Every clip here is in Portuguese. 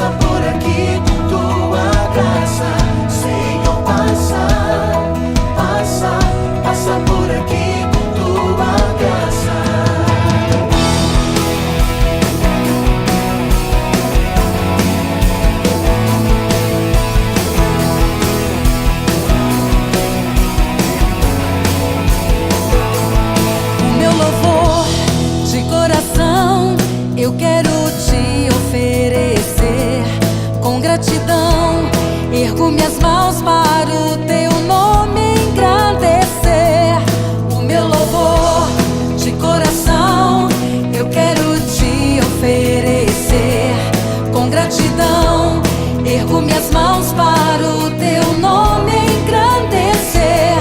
passa por aqui, tua graça. Senhor, passa, passa, passa por aqui, tua graça. O meu louvor de coração eu quero te oferecer. Com gratidão ergo minhas mãos para o teu nome engrandecer. O meu louvor de coração eu quero te oferecer. Com gratidão ergo minhas mãos para o teu nome engrandecer.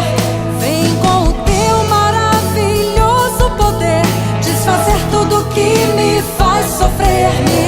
Vem com o teu maravilhoso poder desfazer tudo que me faz sofrer.